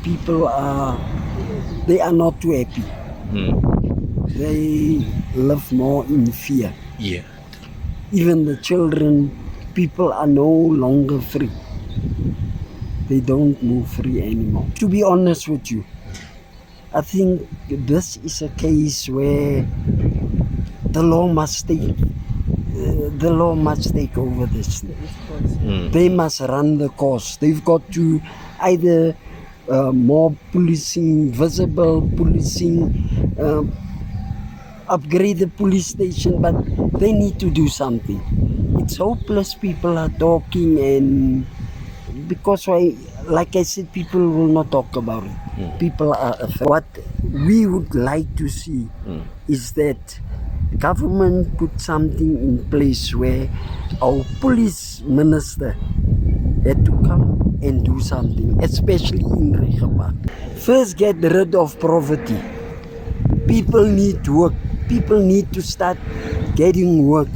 people they are not too happy. They live more in fear. Yeah. Even the children, people are no longer free. They don't move free anymore. To be honest with you, I think this is a case where the law must take over this. They must run the course. They've got to either more policing, visible policing, upgrade the police station, but they need to do something. It's hopeless. People are talking, and because like I said, people will not talk about it. People are afraid. What we would like to see is that government put something in place where our police minister had to come and do something, especially in Reiger Park. First, get rid of poverty. People need work. People need to start getting work.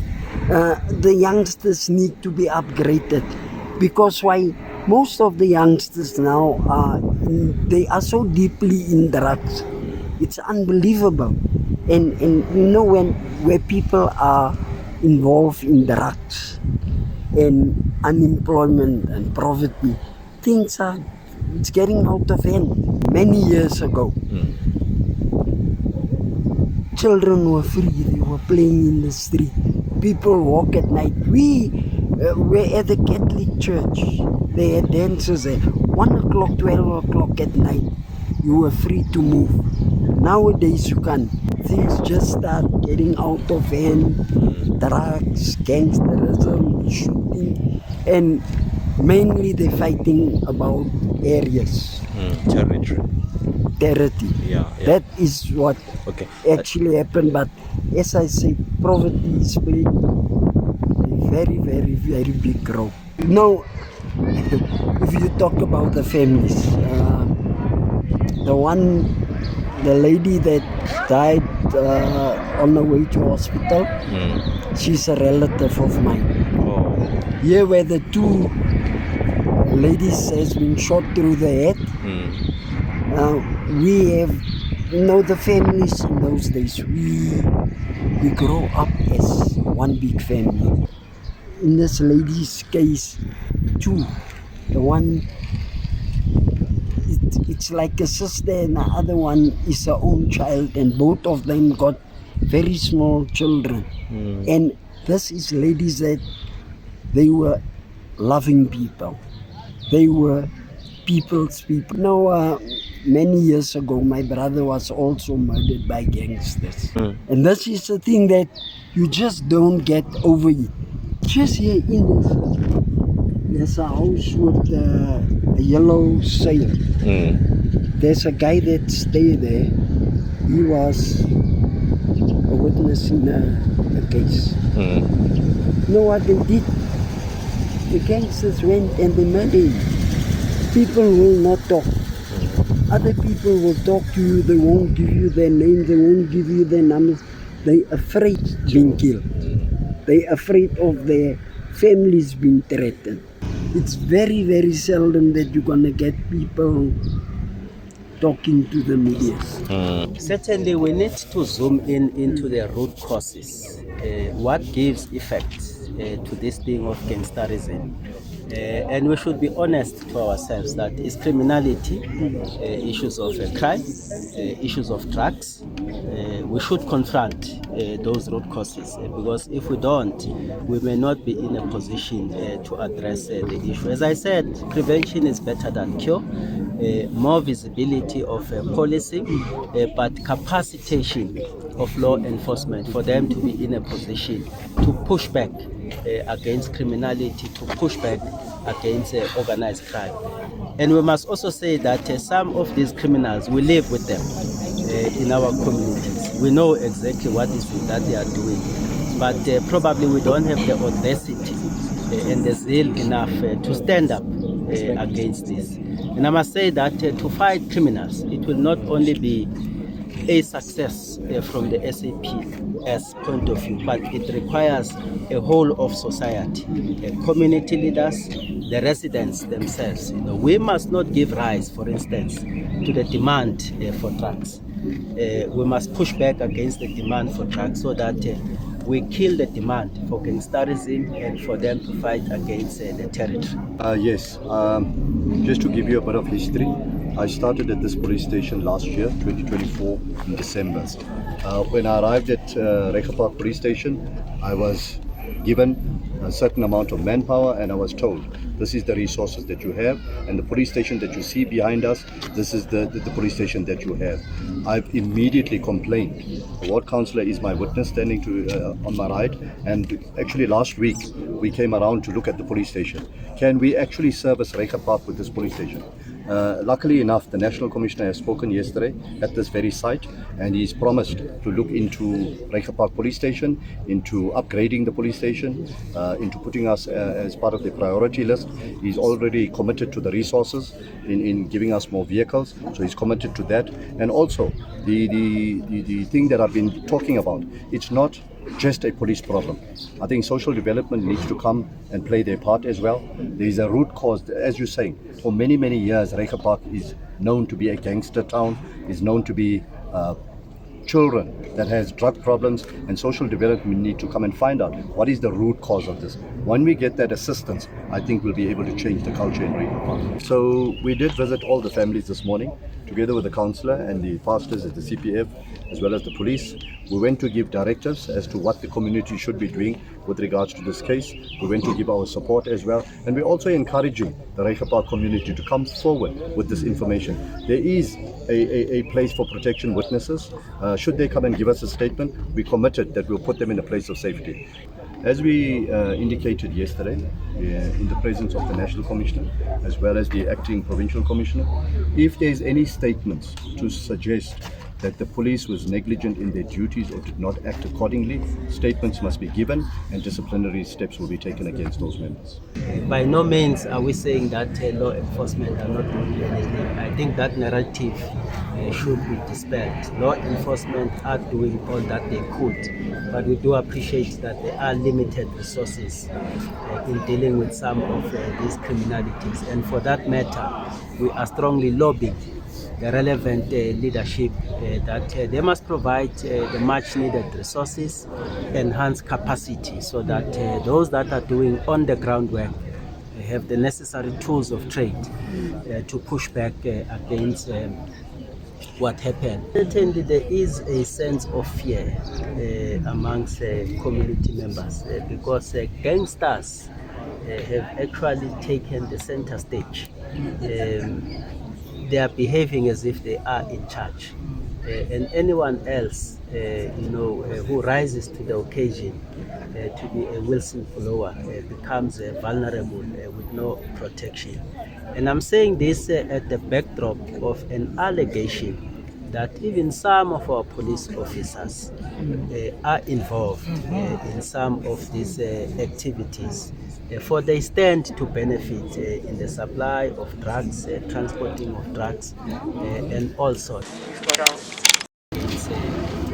The youngsters need to be upgraded, because most of the youngsters now they are so deeply in drugs. It's unbelievable. And where people are involved in drugs and unemployment and poverty, it's getting out of hand. Many years ago, children were free. They were playing in the street. People walk at night. We were at the Catholic church. They had dances at 1 o'clock, 12 o'clock at night. You were free to move. Nowadays you can't. Things just start getting out of hand. Drugs, gangsterism, shooting, and mainly they're fighting about areas. Territory. Yeah. That is what actually happened. But as I say, poverty is playing a very, very, very big role. Now, if you talk about the families, the lady that died on the way to hospital, she's a relative of mine. Here where the two ladies has been shot through the head, we have, the families in those days, we grow up as one big family. In this lady's case, two, the one, it's like a sister, and the other one is her own child, and both of them got very small children. And this is ladies that they were loving people. They were people's people. Now, many years ago, my brother was also murdered by gangsters. And this is the thing that you just don't get over it. Just here in this, there's a house with a yellow sail. There's a guy that stayed there. He was a witness in a case. You know what they did? The gangsters went and they murdered him. People will not talk. Other people will talk to you. They won't give you their names. They won't give you their numbers. They're afraid of being killed. They're afraid of their families being threatened. It's very, very seldom that you're going to get people talking to the media. Certainly, we need to zoom into the root causes. What gives effect to this thing of gangsterism? And we should be honest to ourselves that it's criminality, issues of crime, issues of drugs. We should confront those root causes, because if we don't, we may not be in a position to address the issue. As I said, prevention is better than cure. More visibility of policing, but capacitation of law enforcement for them to be in a position to push back against criminality, to push back against organized crime. And we must also say that some of these criminals, we live with them in our communities. We know exactly what is it that they are doing, but probably we don't have the audacity and the zeal enough to stand up against this. And I must say that to fight criminals, it will not only be a success from the SAP, as point of view, but it requires a whole of society, community leaders, the residents themselves. We must not give rise, for instance, to the demand for drugs. We must push back against the demand for drugs so that we kill the demand for gangsterism and for them to fight against the territory. Yes, just to give you a bit of history, I started at this police station last year, 2024, in December. When I arrived at Reiger Park police station, I was given a certain amount of manpower and I was told, this is the resources that you have, and the police station that you see behind us, this is the police station that you have. I've immediately complained. The ward councillor is my witness standing on my right, and actually last week we came around to look at the police station. Can we actually service Reiger Park with this police station? Luckily enough, the National Commissioner has spoken yesterday at this very site, and he's promised to look into Reiger Park Police Station, into upgrading the police station, into putting us as part of the priority list. He's already committed to the resources in giving us more vehicles, so he's committed to that. And also, the thing that I've been talking about, it's not just a police problem. I think social development needs to come and play their part as well. There is a root cause, as you're saying. For many, many years, Reiger Park is known to be a gangster town, is known to be children that has drug problems, and social development need to come and find out what is the root cause of this. When we get that assistance, I think we'll be able to change the culture in Reiger Park. So we did visit all the families this morning, together with the councillor and the pastors at the CPF, as well as the police. We went to give directives as to what the community should be doing with regards to this case. We went to give our support as well, and we're also encouraging the Reiger Park community to come forward with this information. There is a place for protection witnesses. Should they come and give us a statement, we committed that we'll put them in a place of safety. As we indicated yesterday, in the presence of the National Commissioner as well as the Acting Provincial Commissioner, if there is any statements to suggest that the police was negligent in their duties or did not act accordingly, statements must be given and disciplinary steps will be taken against those members. By no means are we saying that law enforcement are not doing anything. I think that narrative should be dispelled. Law enforcement are doing all that they could, but we do appreciate that there are limited resources in dealing with some of these criminalities. And for that matter, we are strongly lobbying the relevant leadership that they must provide the much needed resources, enhance capacity, so that those that are doing on the ground work have the necessary tools of trade to push back against what happened. Certainly there is a sense of fear amongst community members because gangsters have actually taken the center stage. They are behaving as if they are in charge, and anyone else, who rises to the occasion to be a Wilson follower becomes vulnerable with no protection. And I'm saying this at the backdrop of an allegation that even some of our police officers are involved in some of these activities, for they stand to benefit in the supply of drugs, transporting of drugs, and also it's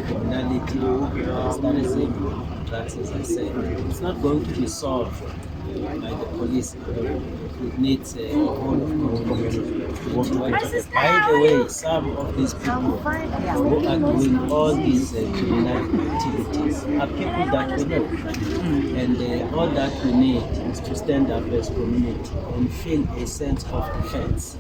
criminality, gangsterism, drugs, as I said. It's not going to be solved by the police alone. It needs a whole of community. By the way, some of these people who are doing all these criminal activities are people that we know. And all that we need is to stand up as community and feel a sense of defense.